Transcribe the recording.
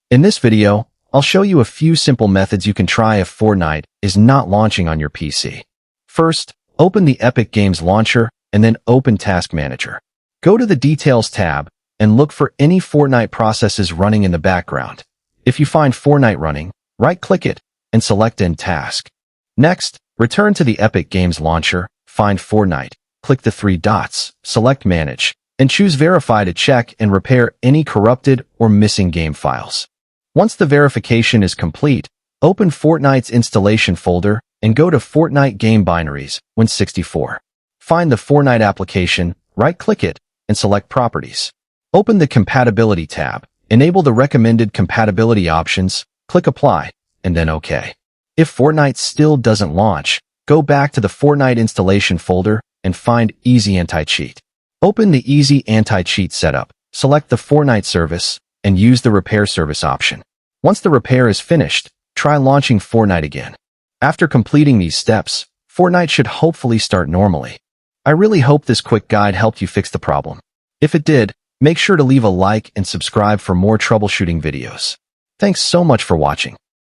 In this video, I'll show you a few simple methods you can try if Fortnite is not launching on your PC. First, open the Epic Games Launcher and then open Task Manager. Go to the Details tab and look for any Fortnite processes running in the background. If you find Fortnite running, right-click it and select End Task. Next, return to the Epic Games Launcher, find Fortnite, click the three dots, select Manage, and choose Verify to check and repair any corrupted or missing game files. Once the verification is complete, open Fortnite's installation folder and go to Fortnite Game Binaries, Win64. Find the Fortnite application, right-click it, and select Properties. Open the Compatibility tab, enable the recommended compatibility options, click Apply, and then OK. If Fortnite still doesn't launch, go back to the Fortnite installation folder and find Easy Anti-Cheat. Open the Easy Anti-Cheat setup, select the Fortnite service, and use the Repair Service option. Once the repair is finished, try launching Fortnite again. After completing these steps, Fortnite should hopefully start normally. I really hope this quick guide helped you fix the problem. If it did, make sure to leave a like and subscribe for more troubleshooting videos. Thanks so much for watching.